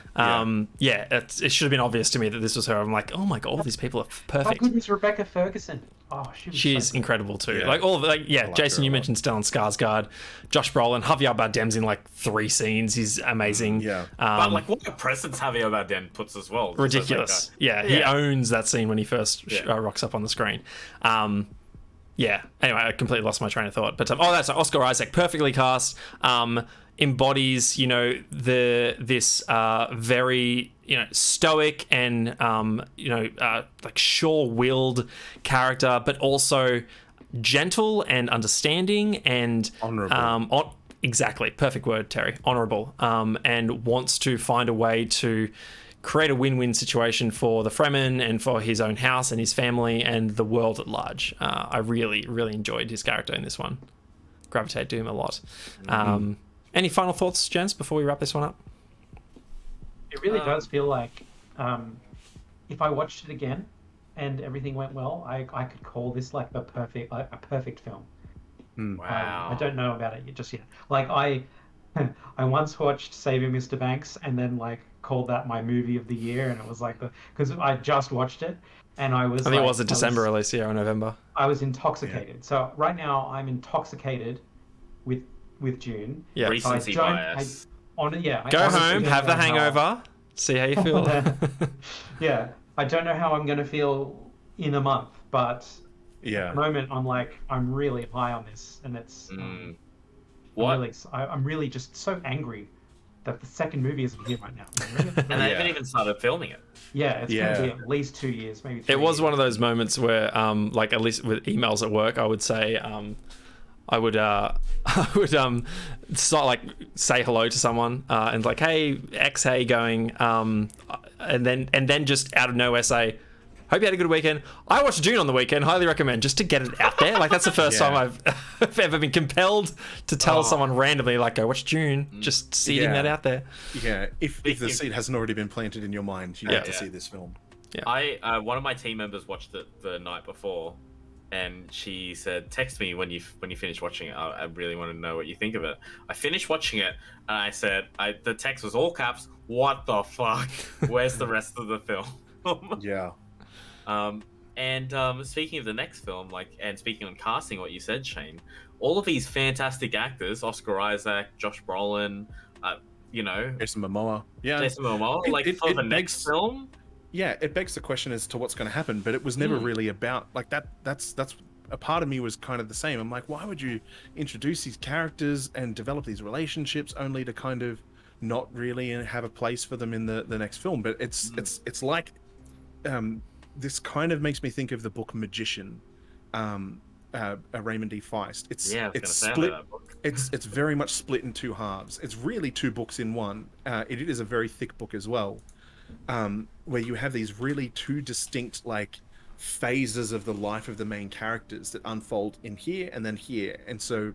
It should have been obvious to me that this was her. I'm like, oh my god, all these people are My perfect. goodness, Rebecca Ferguson. Oh, She's so incredible too. Yeah. Like all of like Jason, her you a lot. mentioned Stellan Skarsgård, Josh Brolin, Javier Bardem's in like 3 scenes. He's amazing. Yeah. But like, what a presence Javier Bardem puts as well. Ridiculous. Like, He owns that scene when he first rocks up on the screen. Anyway, I completely lost my train of thought. But that's Oscar Isaac, perfectly cast. Embodies, this very, stoic and, like sure-willed character, but also gentle and understanding and Honourable. Exactly, perfect word, Terry. Honourable, and wants to find a way to create a win-win situation for the Fremen and for his own house and his family and the world at large. I really, really enjoyed his character in this one. Gravitate to him a lot. Any final thoughts, gents, before we wrap this one up? It really does feel like if I watched it again and everything went well, I could call this like a perfect film. Wow. I don't know about it just yet. Like I once watched Saving Mr. Banks and then like called that my movie of the year, and it was like because I just watched it and I was. I think it was a December release, or November. I was intoxicated. Yeah. So right now I'm intoxicated with Dune. Yeah. Recency bias. Go home, have the hangover, see how you feel. Yeah, I don't know how I'm going to feel in a month, but at the moment I'm really high on this, and it's. I'm really just so angry that the second movie isn't here right now. And they haven't even started filming it. Yeah, it's going to be at least 2 years, maybe 3 It was years. one of those moments where, at least with emails at work, I would say, I would start like say hello to someone and like, hey X, how you going? And then just out of nowhere say, hope you had a good weekend. I watched Dune on the weekend. Highly recommend, just to get it out there. Like that's the first time I've ever been compelled to tell someone randomly, like, go watch Dune. Just seeding that out there. Yeah, if the seed hasn't already been planted in your mind, you need to see this film. Yeah. One of my team members watched it the night before, and she said, "Text me when you finish watching it. I really want to know what you think of it." I finished watching it, and I said, the text was all caps. What the fuck? Where's the rest of the film? Yeah. Speaking of the next film, and speaking on casting, what you said, Shane, all of these fantastic actors, Oscar Isaac, Josh Brolin, Jason Momoa. Yeah. Jason Momoa, for the next film. Yeah, it begs the question as to what's going to happen, but it was never really about like that. That's a part of me was kind of the same. I'm like, why would you introduce these characters and develop these relationships only to kind of not really have a place for them in the next film? But it's like this kind of makes me think of the book Magician, Raymond D. Feist. It's split. It's very much split in 2 halves. It's really 2 books in one. It is a very thick book as well, where you have these really 2 distinct phases of the life of the main characters that unfold in here and then here. And so,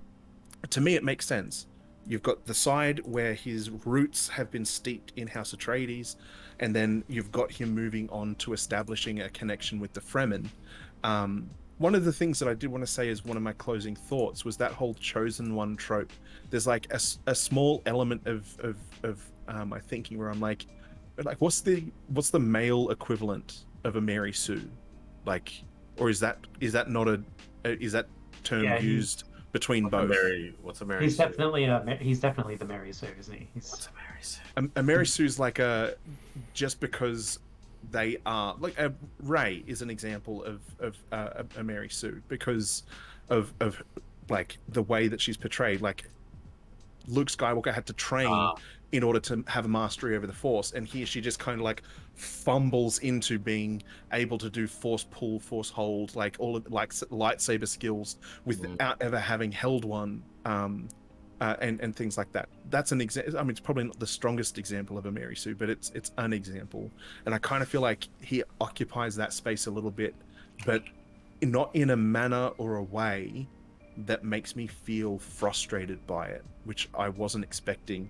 to me, it makes sense. You've got the side where his roots have been steeped in House Atreides, and then you've got him moving on to establishing a connection with the Fremen. One of the things that I did want to say as one of my closing thoughts was that whole chosen one trope. There's like a small element of my thinking where I'm like what's the male equivalent of a Mary Sue, or is that not is that term used between both? What's a Mary He's Sue? he's definitely the Mary Sue, isn't he? What's a Mary Sue? A Mary Sue's like just because they are Rey is an example of a Mary Sue because of the way that she's portrayed. Like Luke Skywalker had to train in order to have a mastery over the Force, and here she just kind of fumbles into being able to do Force pull, Force hold, all of lightsaber skills without ever having held one, and things like that. That's an example. I mean, it's probably not the strongest example of a Mary Sue, but it's an example, and I kind of feel like he occupies that space a little bit, but not in a manner or a way that makes me feel frustrated by it, which I wasn't expecting.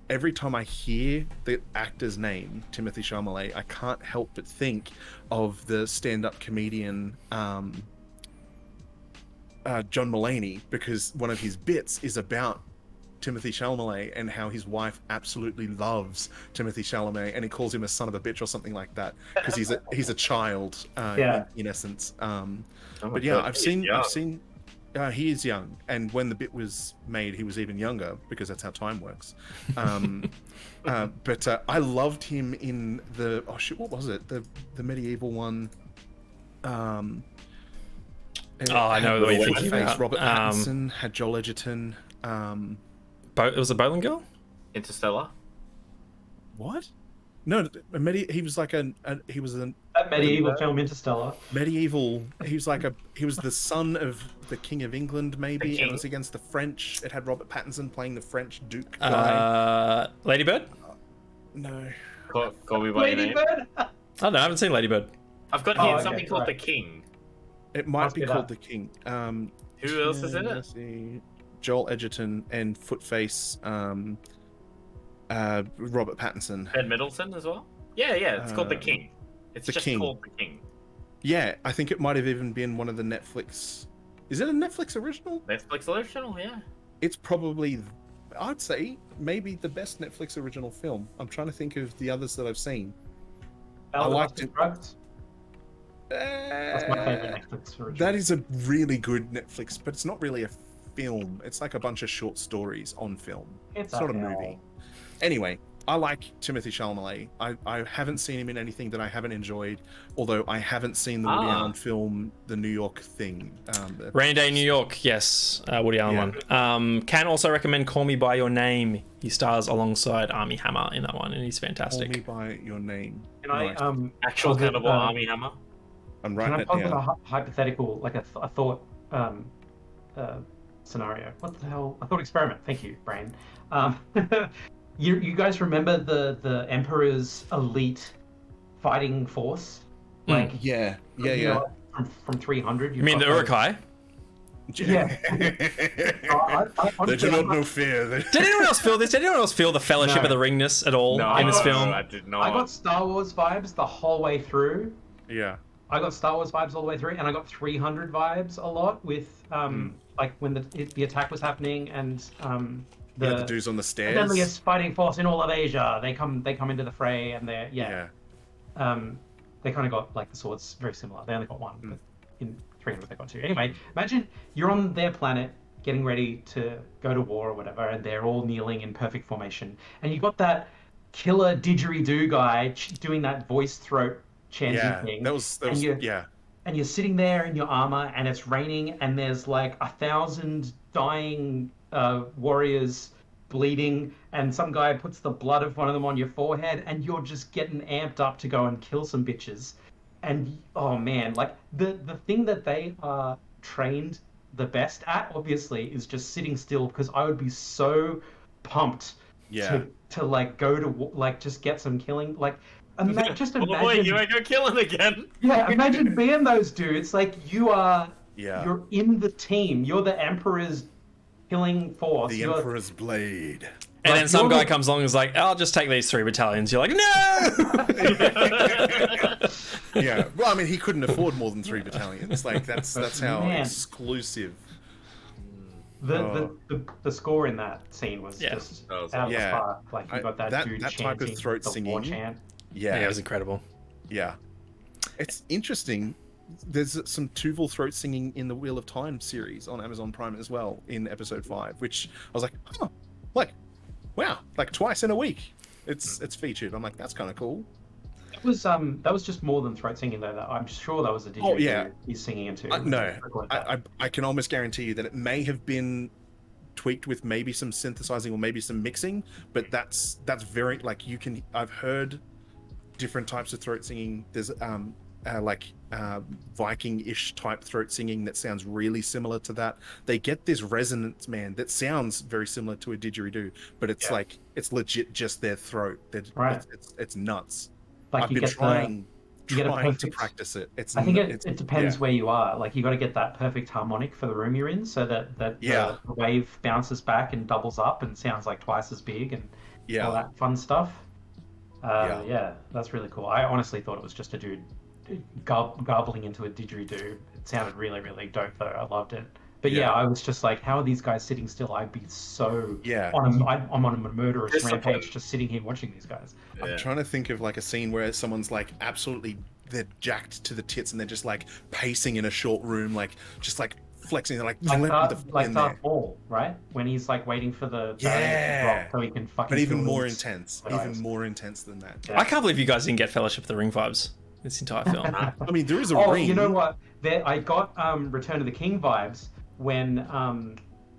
every time I hear the actor's name, Timothy Chalamet, I can't help but think of the stand-up comedian John Mulaney, because one of his bits is about Timothy Chalamet and how his wife absolutely loves Timothy Chalamet, and he calls him a son of a bitch or something like that because he's a child in essence. But yeah, God, I've seen he is young, and when the bit was made, he was even younger because that's how time works. But I loved him in the what was it? The medieval one. I know what you're thinking about. Robert Pattinson had Joel Edgerton. It was a Bowling Girl? Interstellar. What? No, he was like he was a That medieval film Interstellar. medieval. He was the son of the King of England, maybe, and it was against the French. It had Robert Pattinson playing the French Duke guy. Lady Bird? No. Call me by your name. Bird? I don't know, I haven't seen Lady Bird. I've got here something called The King. It might Must be be called that. The King. Who else is in it? Let's see. Joel Edgerton and Footface. Robert Pattinson. Ben Middleton as well? Yeah, it's called The King. It's The just King. called The King. Yeah, I think it might have even been one of the Netflix. Is it a Netflix original? Netflix original, yeah. It's probably, I'd say, maybe the best Netflix original film. I'm trying to think of the others that I've seen. I liked it. That's my favorite Netflix original. That is a really good Netflix, but it's not really a film. It's like a bunch of short stories on film. It's not a okay. movie. Anyway, I like Timothy Chalamet. I haven't seen him in anything that I haven't enjoyed, although I haven't seen the Woody Allen film, The New York Thing. Rainy Day in New York, yes, Woody Allen one. Can also recommend Call Me By Your Name. He stars alongside Armie Hammer in that one, and he's fantastic. Call Me By Your Name. Can I Actual cannibal Armie Hammer. I'm can writing I it talk down. about a hypothetical, like a thought scenario? What the hell? A thought experiment. Thank you, brain. You guys remember the Emperor's elite fighting force? Like Yeah. you know, from 300. You mean the Urukai? Yeah. They do not know fear. Did anyone else feel this? Did anyone else feel the Fellowship No. of the Ringness at all No, in this film? I did not. I got Star Wars vibes the whole way through. Yeah. I got Star Wars vibes all the way through, and I got 300 vibes a lot with like when the attack was happening and The dudes on the the stairs. deadliest fighting force in all of Asia. They come into the fray, and they're they kind of got like the swords very similar. They only got one, but in 300 they got two. Anyway, imagine you're on their planet getting ready to go to war or whatever, and they're all kneeling in perfect formation, and you got that killer didgeridoo guy doing that voice throat chanting thing. That was And you're sitting there in your armor, and it's raining, and there's like 1,000 dying warriors bleeding, and some guy puts the blood of one of them on your forehead, and you're just getting amped up to go and kill some bitches. And oh man, like the thing that they are trained the best at, obviously, is just sitting still, because I would be so pumped to like go to like just get some killing. Like just imagine. Boy, you ain't go killing again. Yeah, imagine being those dudes. Like you're in the team. You're the Emperor's killing force. The Emperor's blade. And then some guy comes along and is like, I'll just take these 3 battalions. You're like, no! Yeah. Well, I mean, he couldn't afford more than 3 battalions. Like, that's how Man. exclusive. The score in that scene was just That was out of the Yeah. park. Like you got that dude that type of chanting throat the war singing. chant. Yeah, Yeah. it was incredible. Yeah. It's interesting. There's some Tuval throat singing in the Wheel of Time series on Amazon Prime as well in episode 5, which I was like, huh, like, wow, like twice in a week. It's featured. I'm like, that's kind of cool. That was just more than throat singing though. I'm sure that was a didgeridoo he's singing into. No, I can almost guarantee you that it may have been tweaked with maybe some synthesizing or maybe some mixing, but that's very like I've heard different types of throat singing. There's Viking-ish type throat singing that sounds really similar to that. They get this resonance, man, that sounds very similar to a didgeridoo, but it's like it's legit just their throat. Right. It's nuts. Like I've you been get trying You get a trying to perfect- practice it. It's. I think it's, it depends yeah. where you are. Like you got to get that perfect harmonic for the room you're in, so that Yeah. the wave bounces back and doubles up and sounds like twice as big and Yeah. all that fun stuff. Yeah. Yeah, that's really cool. I honestly thought it was just a dude garbling into a didgeridoo. It sounded really, really dope though. I loved it. But yeah, Yeah. I was just like, how are these guys sitting still? I'd be so Yeah. I'm on a murderous Discipline. rampage just sitting here watching these guys. Yeah. I'm trying to think of like a scene where someone's like absolutely they're jacked to the tits and they're just like pacing in a short room, like just like flexing. They're like, Like "Let Darth, me the like in Darth there." Maul, right? When he's like waiting for the barrier to Yeah. drop so he can fucking. But even kill more these intense. guys. Even more intense than that. Yeah. I can't believe you guys didn't get Fellowship of the Ring vibes this entire film. I mean, there is a Oh, ring. you know what? I got Return of the King vibes when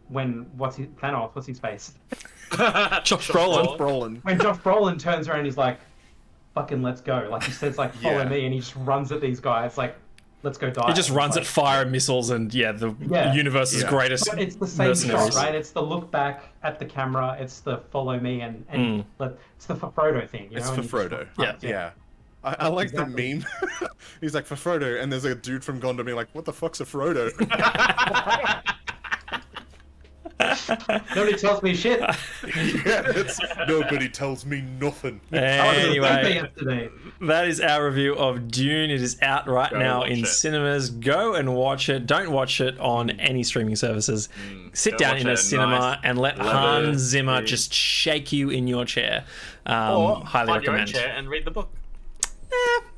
what's his face? Josh Brolin. Brolin. When Josh Brolin turns around, he's like, "Fucking let's go!" Like he says, "Like follow Yeah. me," and he just runs at these guys, like, "Let's go die." He just runs at Like, fire and missiles and the Yeah. universe's Yeah. greatest But it's the same mercenaries. shot, right? It's the look back at the camera. It's the follow me and it's the for Frodo thing. You It's know? for and he just Frodo. runs, Yeah. I like Exactly. the meme. He's like, for Frodo, and there's a dude from Gondor being like, what the fuck's a Frodo? Nobody tells me shit. Nobody tells me nothing. I was at a birthday Anyway, yesterday. that is our review of Dune. It is out right Go now watch in it. cinemas. Go and watch it. Don't watch it on any streaming services. Sit Go down watch in it a at cinema nice and let leather Hans Zimmer seat. just shake you in your chair. Or Highly find your own recommend. chair and read the book.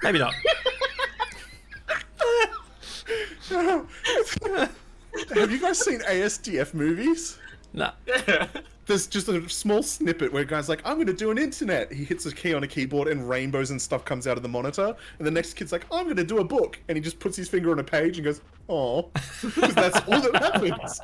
Maybe not. Have you guys seen ASDF movies? No. There's just a small snippet where a guy's like, I'm going to do an internet. He hits a key on a keyboard and rainbows and stuff comes out of the monitor. And the next kid's like, I'm going to do a book. And he just puts his finger on a page and goes, oh. Because that's all that happens.